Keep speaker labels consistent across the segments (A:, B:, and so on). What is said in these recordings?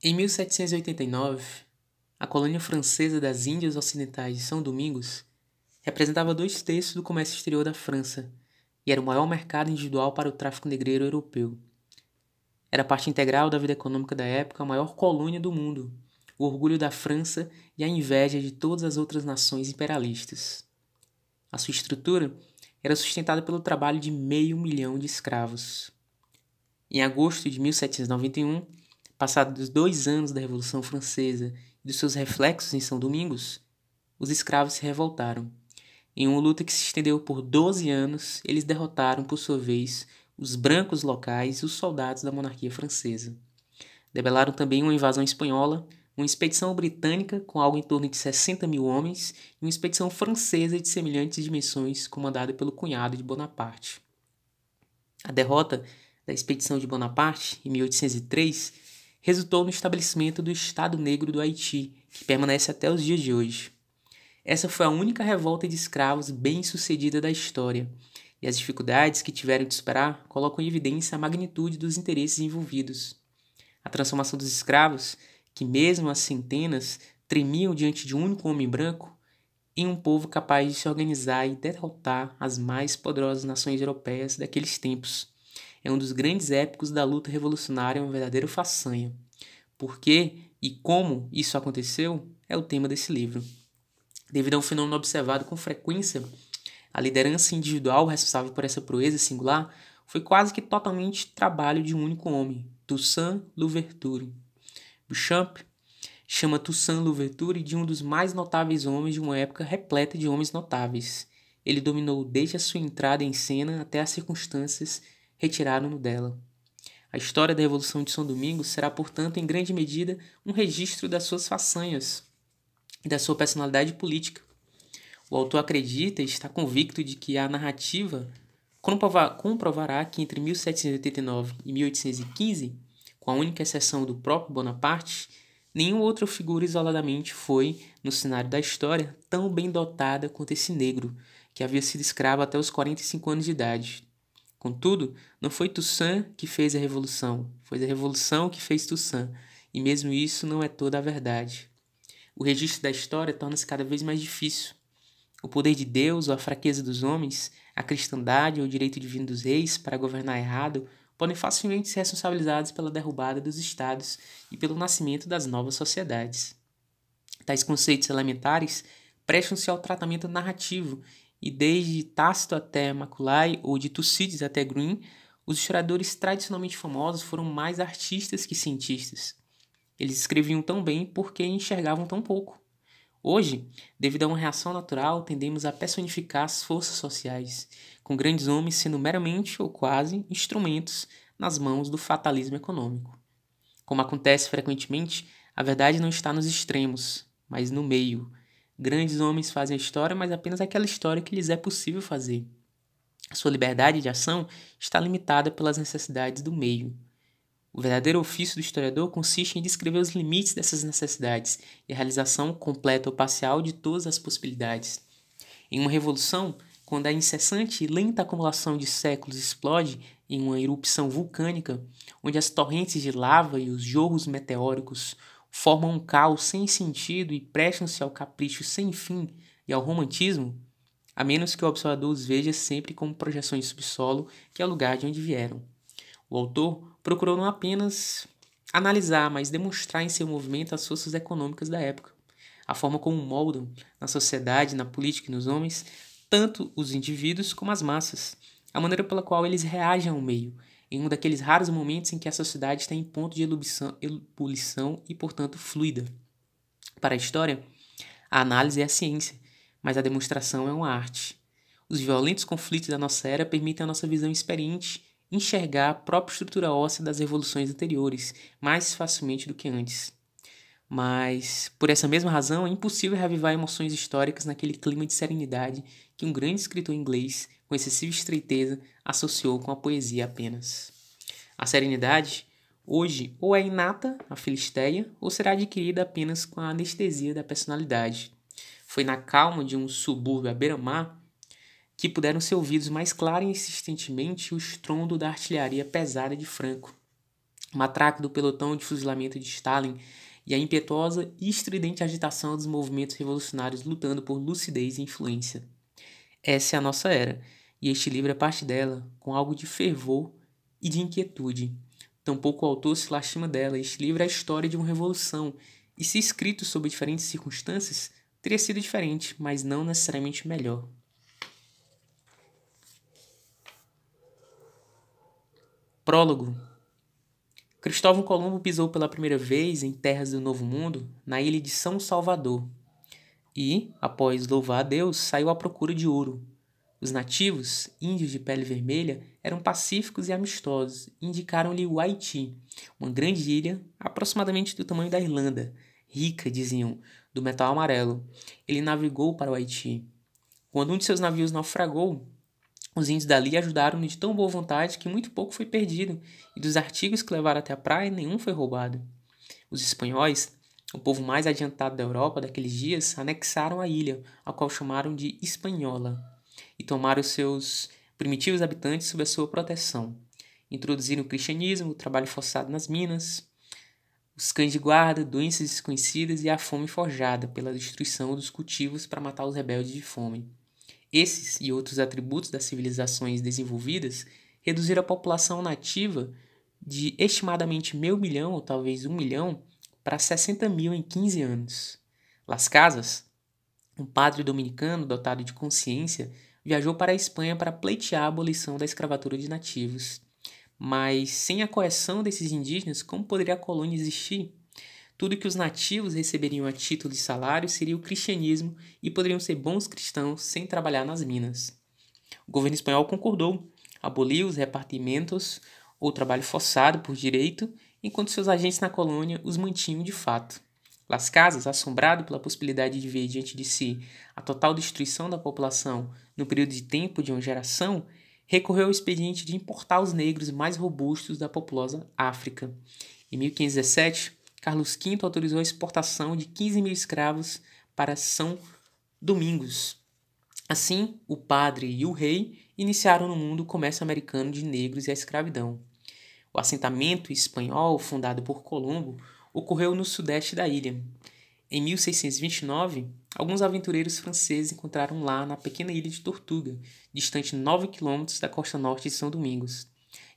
A: Em 1789, a colônia francesa das Índias Ocidentais de São Domingos representava 2/3 do comércio exterior da França e era o maior mercado individual para o tráfico negreiro europeu. Era parte integral da vida econômica da época, a maior colônia do mundo, o orgulho da França e a inveja de todas as outras nações imperialistas. A sua estrutura era sustentada pelo trabalho de 500.000 de escravos. Em agosto de 1791, passados 2 anos da Revolução Francesa e dos seus reflexos em São Domingos, os escravos se revoltaram. Em uma luta que se estendeu por 12 anos, eles derrotaram, por sua vez, os brancos locais e os soldados da monarquia francesa. Debelaram também uma invasão espanhola, uma expedição britânica com algo em torno de 60.000 homens e uma expedição francesa de semelhantes dimensões comandada pelo cunhado de Bonaparte. A derrota da expedição de Bonaparte, em 1803, resultou no estabelecimento do Estado Negro do Haiti, que permanece até os dias de hoje. Essa foi a única revolta de escravos bem-sucedida da história, e as dificuldades que tiveram de superar colocam em evidência a magnitude dos interesses envolvidos. A transformação dos escravos, que mesmo as centenas tremiam diante de um único homem branco, em um povo capaz de se organizar e derrotar as mais poderosas nações europeias daqueles tempos. É um dos grandes épicos da luta revolucionária, uma verdadeira façanha. Por que e como isso aconteceu é o tema desse livro. Devido a um fenômeno observado com frequência, a liderança individual responsável por essa proeza singular foi quase que totalmente trabalho de um único homem, Toussaint Louverture. Duchamp chama Toussaint Louverture de um dos mais notáveis homens de uma época repleta de homens notáveis. Ele dominou desde a sua entrada em cena até as circunstâncias retiraram-no dela. A história da Revolução de São Domingos será, portanto, em grande medida, um registro das suas façanhas e da sua personalidade política. O autor acredita e está convicto de que a narrativa comprovará que entre 1789 e 1815, com a única exceção do próprio Bonaparte, nenhuma outra figura isoladamente foi, no cenário da história, tão bem dotada quanto esse negro, que havia sido escravo até os 45 anos de idade. Contudo, não foi Toussaint que fez a revolução, foi a revolução que fez Toussaint, e mesmo isso não é toda a verdade. O registro da história torna-se cada vez mais difícil. O poder de Deus ou a fraqueza dos homens, a cristandade ou o direito divino dos reis para governar errado podem facilmente ser responsabilizados pela derrubada dos estados e pelo nascimento das novas sociedades. Tais conceitos elementares prestam-se ao tratamento narrativo e desde Tácito até Macaulay ou de Tucídides até Green, os historiadores tradicionalmente famosos foram mais artistas que cientistas. Eles escreviam tão bem porque enxergavam tão pouco. Hoje, devido a uma reação natural, tendemos a personificar as forças sociais, com grandes homens sendo meramente ou quase instrumentos nas mãos do fatalismo econômico. Como acontece frequentemente, a verdade não está nos extremos, mas no meio. Grandes homens fazem a história, mas apenas aquela história que lhes é possível fazer. A sua liberdade de ação está limitada pelas necessidades do meio. O verdadeiro ofício do historiador consiste em descrever os limites dessas necessidades e a realização completa ou parcial de todas as possibilidades. Em uma revolução, quando a incessante e lenta acumulação de séculos explode em uma erupção vulcânica, onde as torrentes de lava e os jorros meteóricos formam um caos sem sentido e prestam-se ao capricho sem fim e ao romantismo, a menos que o observador os veja sempre como projeções de subsolo, que é o lugar de onde vieram. O autor procurou não apenas analisar, mas demonstrar em seu movimento as forças econômicas da época, a forma como moldam na sociedade, na política e nos homens, tanto os indivíduos como as massas, a maneira pela qual eles reagem ao meio, em um daqueles raros momentos em que a sociedade está em ponto de ebulição e, portanto, fluida. Para a história, a análise é a ciência, mas a demonstração é uma arte. Os violentos conflitos da nossa era permitem à nossa visão experiente enxergar a própria estrutura óssea das revoluções anteriores mais facilmente do que antes. Mas, por essa mesma razão, é impossível reavivar emoções históricas naquele clima de serenidade que um grande escritor inglês, com excessiva estreiteza, associou com a poesia apenas. A serenidade, hoje, ou é inata, a filisteia, ou será adquirida apenas com a anestesia da personalidade. Foi na calma de um subúrbio à beira-mar que puderam ser ouvidos mais clara e insistentemente o estrondo da artilharia pesada de Franco. matraca do pelotão de fuzilamento de Stalin e a impetuosa e estridente agitação dos movimentos revolucionários lutando por lucidez e influência. Essa é a nossa era, e este livro é parte dela, com algo de fervor e de inquietude. Tampouco o autor se lastima dela. Este livro é a história de uma revolução, e se escrito sob diferentes circunstâncias, teria sido diferente, mas não necessariamente melhor. Prólogo. Cristóvão Colombo pisou pela primeira vez em terras do Novo Mundo, na ilha de São Salvador, e, após louvar a Deus, saiu à procura de ouro. Os nativos, índios de pele vermelha, eram pacíficos e amistosos e indicaram-lhe o Haiti, uma grande ilha, aproximadamente do tamanho da Irlanda, rica, diziam, do metal amarelo. Ele navegou para o Haiti. Quando um de seus navios naufragou, os índios dali ajudaram-no de tão boa vontade que muito pouco foi perdido, e dos artigos que levaram até a praia, nenhum foi roubado. Os espanhóis, o povo mais adiantado da Europa daqueles dias, anexaram a ilha, a qual chamaram de Hispaniola, e tomaram seus primitivos habitantes sob a sua proteção. Introduziram o cristianismo, o trabalho forçado nas minas, os cães de guarda, doenças desconhecidas e a fome forjada pela destruição dos cultivos para matar os rebeldes de fome. Esses e outros atributos das civilizações desenvolvidas reduziram a população nativa de estimadamente 500.000 ou talvez 1 milhão para 60 mil em 15 anos. Las Casas, um padre dominicano dotado de consciência, viajou para a Espanha para pleitear a abolição da escravatura de nativos. Mas, sem a coerção desses indígenas, como poderia a colônia existir? Tudo que os nativos receberiam a título de salário seria o cristianismo e poderiam ser bons cristãos sem trabalhar nas minas. O governo espanhol concordou, aboliu os repartimentos ou trabalho forçado por direito, enquanto seus agentes na colônia os mantinham de fato. Las Casas, assombrado pela possibilidade de ver diante de si a total destruição da população no período de tempo de uma geração, recorreu ao expediente de importar os negros mais robustos da populosa África. Em 1517, Carlos V autorizou a exportação de 15 mil escravos para São Domingos. Assim, o padre e o rei iniciaram no mundo o comércio americano de negros e a escravidão. O assentamento espanhol, fundado por Colombo, ocorreu no sudeste da ilha. Em 1629, alguns aventureiros franceses encontraram lá na pequena ilha de Tortuga, distante 9 quilômetros da costa norte de São Domingos.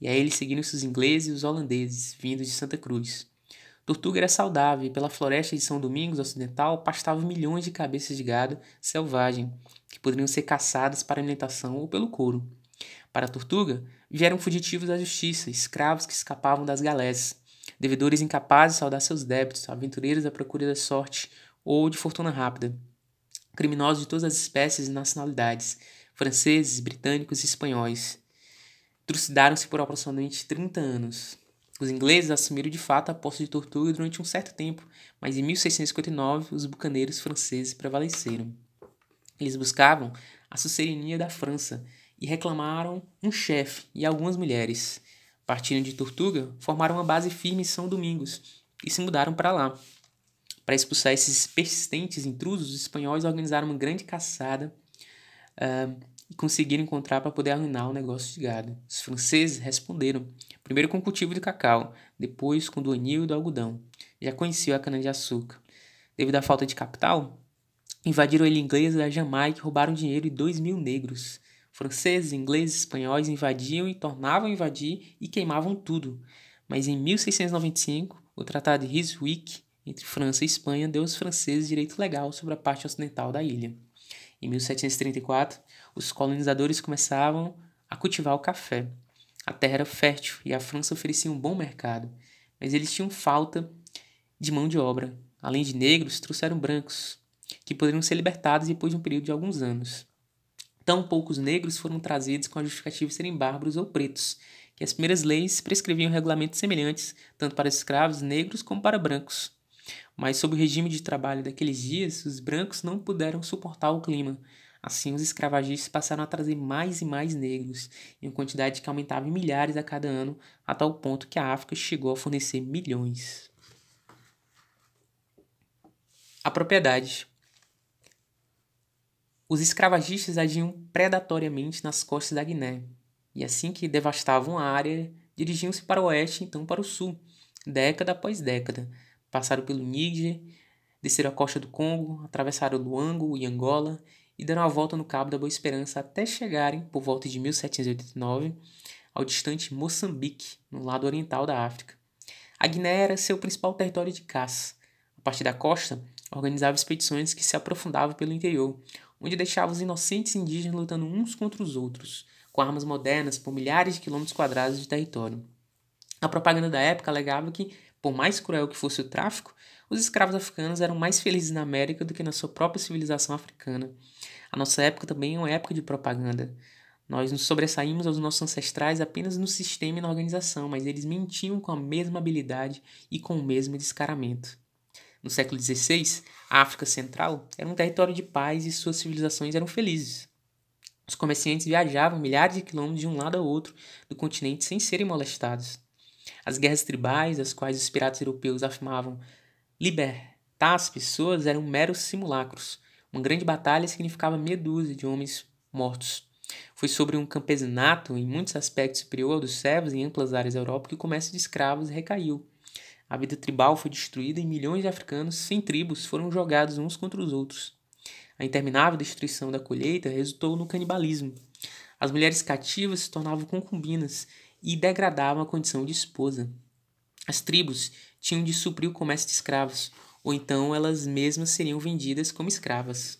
A: E a eles seguiram-se os ingleses e os holandeses, vindos de Santa Cruz. Tortuga era saudável e pela floresta de São Domingos Ocidental pastavam milhões de cabeças de gado selvagem, que poderiam ser caçadas para alimentação ou pelo couro. Para a Tortuga, vieram fugitivos da justiça, escravos que escapavam das galés, devedores incapazes de saldar seus débitos, aventureiros à procura da sorte ou de fortuna rápida, criminosos de todas as espécies e nacionalidades, franceses, britânicos e espanhóis. Trucidaram-se por aproximadamente 30 anos. Os ingleses assumiram de fato a posse de Tortuga durante um certo tempo, mas em 1659 os bucaneiros franceses prevaleceram. Eles buscavam a suzerania da França e reclamaram um chefe e algumas mulheres. Partindo de Tortuga, formaram uma base firme em São Domingos e se mudaram para lá. Para expulsar esses persistentes intrusos, os espanhóis organizaram uma grande caçada e conseguiram encontrar para poder arruinar o negócio de gado. Os franceses responderam, primeiro com o cultivo de cacau, depois com o do anil e do algodão. Já conheciam a cana-de-açúcar. Devido à falta de capital, invadiram a ilha inglesa da Jamaica e roubaram dinheiro e 2.000 negros. Franceses, ingleses, espanhóis invadiam e tornavam a invadir e queimavam tudo. Mas em 1695, o Tratado de Ryswick, entre França e Espanha, deu aos franceses direito legal sobre a parte ocidental da ilha. Em 1734, os colonizadores começavam a cultivar o café. A terra era fértil e a França oferecia um bom mercado, mas eles tinham falta de mão de obra. Além de negros, trouxeram brancos, que poderiam ser libertados depois de um período de alguns anos. Tão poucos negros foram trazidos com a justificativa de serem bárbaros ou pretos, que as primeiras leis prescreviam regulamentos semelhantes, tanto para escravos negros como para brancos. Mas sob o regime de trabalho daqueles dias, os brancos não puderam suportar o clima. Assim, os escravagistas passaram a trazer mais e mais negros, em uma quantidade que aumentava em milhares a cada ano, a tal ponto que a África chegou a fornecer milhões. A propriedade. Os escravagistas agiam predatoriamente nas costas da Guiné, e assim que devastavam a área, dirigiam-se para o oeste, então para o sul, década após década. Passaram pelo Níger, desceram a costa do Congo, atravessaram Luango e Angola e deram a volta no Cabo da Boa Esperança até chegarem, por volta de 1789, ao distante Moçambique, no lado oriental da África. A Guiné era seu principal território de caça. A partir da costa, organizava expedições que se aprofundavam pelo interior, onde deixava os inocentes indígenas lutando uns contra os outros, com armas modernas por milhares de quilômetros quadrados de território. A propaganda da época alegava que, por mais cruel que fosse o tráfico, os escravos africanos eram mais felizes na América do que na sua própria civilização africana. A nossa época também é uma época de propaganda. Nós nos sobressaímos aos nossos ancestrais apenas no sistema e na organização, mas eles mentiam com a mesma habilidade e com o mesmo descaramento. No século XVI, a África Central era um território de paz e suas civilizações eram felizes. Os comerciantes viajavam milhares de quilômetros de um lado ao outro do continente sem serem molestados. As guerras tribais, das quais os piratas europeus afirmavam libertar as pessoas, eram meros simulacros. Uma grande batalha significava meia dúzia de homens mortos. Foi sobre um campesinato, em muitos aspectos superior ao dos servos em amplas áreas da Europa, que o comércio de escravos recaiu. A vida tribal foi destruída e milhões de africanos sem tribos foram jogados uns contra os outros. A interminável destruição da colheita resultou no canibalismo. As mulheres cativas se tornavam concubinas e degradavam a condição de esposa. As tribos tinham de suprir o comércio de escravos, ou então elas mesmas seriam vendidas como escravas.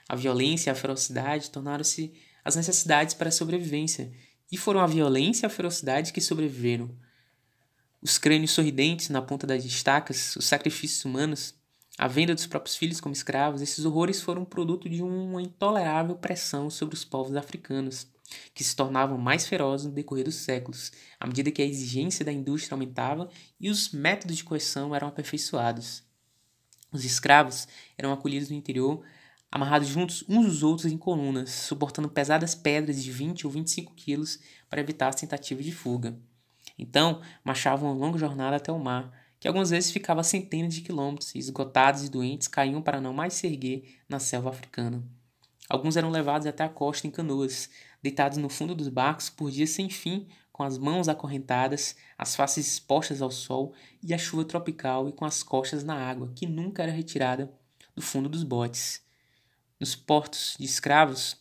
A: A violência e a ferocidade tornaram-se as necessidades para a sobrevivência, e foram a violência e a ferocidade que sobreviveram. Os crânios sorridentes na ponta das estacas, os sacrifícios humanos, a venda dos próprios filhos como escravos, esses horrores foram produto de uma intolerável pressão sobre os povos africanos, que se tornavam mais ferozes no decorrer dos séculos, à medida que a exigência da indústria aumentava e os métodos de coerção eram aperfeiçoados. Os escravos eram acolhidos no interior, amarrados juntos uns aos outros em colunas, suportando pesadas pedras de 20 ou 25 quilos para evitar as tentativas de fuga. Então, marchavam uma longa jornada até o mar, que algumas vezes ficava a centenas de quilômetros, e esgotados e doentes caíam para não mais se erguer na selva africana. Alguns eram levados até a costa em canoas, deitados no fundo dos barcos por dias sem fim, com as mãos acorrentadas, as faces expostas ao sol e à chuva tropical e com as costas na água, que nunca era retirada do fundo dos botes. Nos portos de escravos,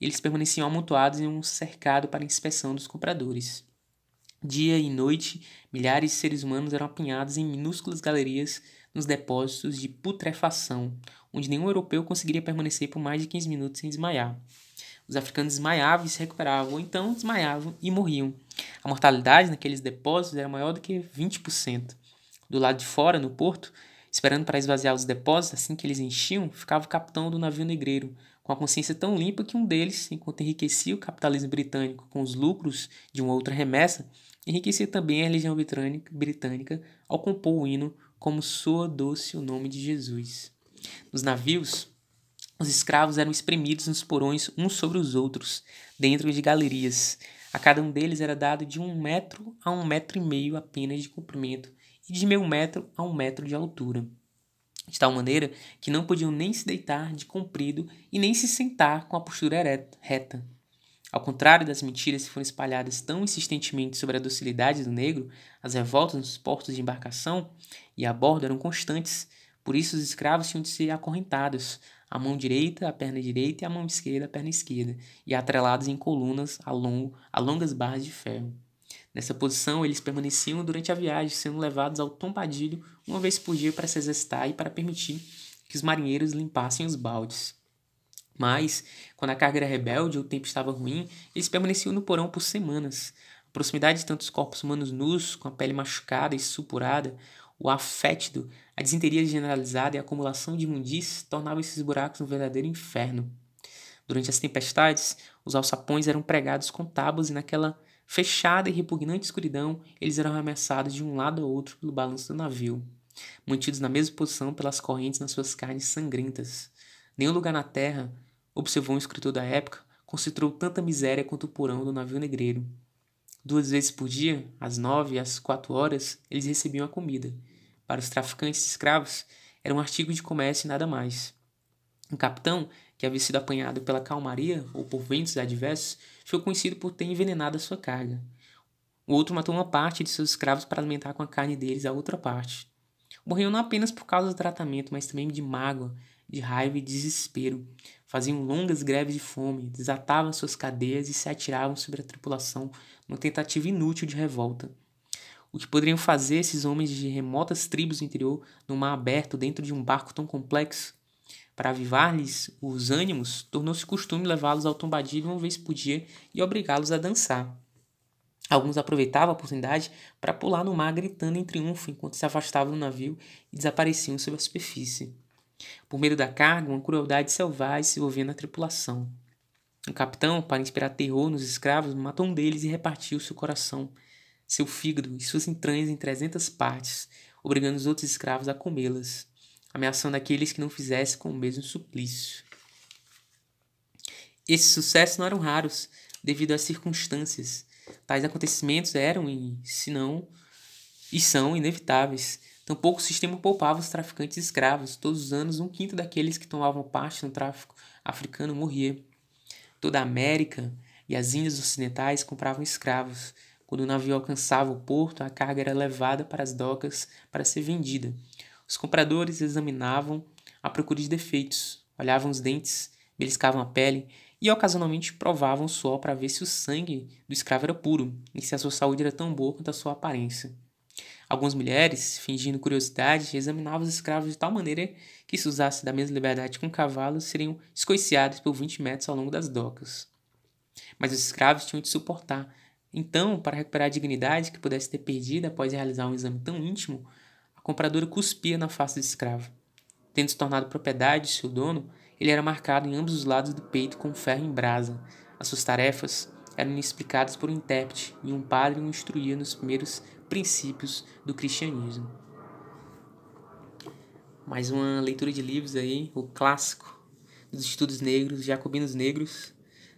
A: eles permaneciam amontoados em um cercado para inspeção dos compradores. Dia e noite, milhares de seres humanos eram apinhados em minúsculas galerias nos depósitos de putrefação, onde nenhum europeu conseguiria permanecer por mais de 15 minutos sem desmaiar. Os africanos desmaiavam e se recuperavam, ou então desmaiavam e morriam. A mortalidade naqueles depósitos era maior do que 20%. Do lado de fora, no porto, esperando para esvaziar os depósitos, assim que eles enchiam, ficava o capitão do navio negreiro, com a consciência tão limpa que um deles, enquanto enriquecia o capitalismo britânico com os lucros de uma outra remessa, enriquecia também a religião britânica ao compor o hino Como soa doce o nome de Jesus. Nos navios, os escravos eram espremidos nos porões uns sobre os outros, dentro de galerias. A cada um deles era dado de 1 metro a 1,5 metros apenas de comprimento e de meio metro a 1 metro de altura, de tal maneira que não podiam nem se deitar de comprido e nem se sentar com a postura reta. Ao contrário das mentiras que foram espalhadas tão insistentemente sobre a docilidade do negro, as revoltas nos portos de embarcação e a bordo eram constantes. Por isso os escravos tinham de ser acorrentados, a mão direita, a perna direita e a mão esquerda, a perna esquerda, e atrelados em colunas a longas barras de ferro. Nessa posição, eles permaneciam durante a viagem, sendo levados ao tombadilho uma vez por dia para se exercitar e para permitir que os marinheiros limpassem os baldes. Mas, quando a carga era rebelde ou o tempo estava ruim, eles permaneciam no porão por semanas. A proximidade de tantos corpos humanos nus, com a pele machucada e supurada, o ar fétido, a disenteria generalizada e a acumulação de imundícies tornavam esses buracos um verdadeiro inferno. Durante as tempestades, os alçapões eram pregados com tábuas e naquela fechada e repugnante escuridão, eles eram arremessados de um lado ao outro pelo balanço do navio, mantidos na mesma posição pelas correntes nas suas carnes sangrentas. Nenhum lugar na terra, observou um escritor da época, concentrou tanta miséria quanto o porão do navio negreiro. 2 vezes por dia, às 9 e às 4 horas, eles recebiam a comida. Para os traficantes de escravos, era um artigo de comércio e nada mais. Um capitão, que havia sido apanhado pela calmaria ou por ventos adversos, foi conhecido por ter envenenado a sua carga. O outro matou uma parte de seus escravos para alimentar com a carne deles a outra parte. Morriam não apenas por causa do tratamento, mas também de mágoa, de raiva e desespero. Faziam longas greves de fome, desatavam suas cadeias e se atiravam sobre a tripulação numa tentativa inútil de revolta. O que poderiam fazer esses homens de remotas tribos do interior no mar aberto dentro de um barco tão complexo? Para avivar-lhes os ânimos, tornou-se costume levá-los ao tombadilho uma vez por dia e obrigá-los a dançar. Alguns aproveitavam a oportunidade para pular no mar gritando em triunfo enquanto se afastavam do navio e desapareciam sob a superfície. Por medo da carga, uma crueldade selvagem se envolvia na tripulação. O capitão, para inspirar terror nos escravos, matou um deles e repartiu seu coração, seu fígado e suas entranhas em 300 partes, obrigando os outros escravos a comê-las, ameaçando aqueles que não fizessem com o mesmo suplício. Esses sucessos não eram raros, devido às circunstâncias. Tais acontecimentos eram, e são inevitáveis. Tampouco o sistema poupava os traficantes de escravos. Todos os anos, 1/5 daqueles que tomavam parte no tráfico africano morria. Toda a América e as Índias Ocidentais compravam escravos. Quando o navio alcançava o porto, a carga era levada para as docas para ser vendida. Os compradores examinavam à procura de defeitos, olhavam os dentes, beliscavam a pele e ocasionalmente provavam o suor para ver se o sangue do escravo era puro e se a sua saúde era tão boa quanto a sua aparência. Algumas mulheres, fingindo curiosidade, examinavam os escravos de tal maneira que, se usasse da mesma liberdade com cavalos, seriam escoiciados por 20 metros ao longo das docas. Mas os escravos tinham de suportar. Então, para recuperar a dignidade que pudesse ter perdido após realizar um exame tão íntimo, a compradora cuspia na face do escravo. Tendo se tornado propriedade de seu dono, ele era marcado em ambos os lados do peito com um ferro em brasa. As suas tarefas eram explicadas por um intérprete e um padre o instruía nos primeiros princípios do cristianismo. Mais uma leitura de livros aí, o clássico dos estudos negros, Jacobinos Negros,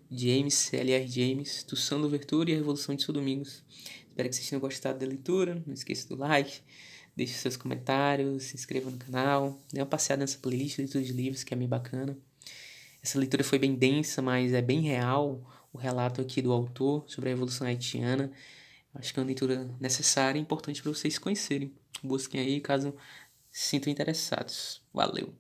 A: James, L.R. James, Toussaint Louverture e a Revolução de São Domingos. Espero que vocês tenham gostado da leitura. Não esqueça do like, deixe seus comentários, se inscreva no canal, dê uma passeada nessa playlist de leitura de livros que é bem bacana. Essa leitura foi bem densa, mas é bem real o relato aqui do autor sobre a Revolução Haitiana. Acho que é uma leitura necessária e importante para vocês conhecerem. Busquem aí caso se sintam interessados. Valeu!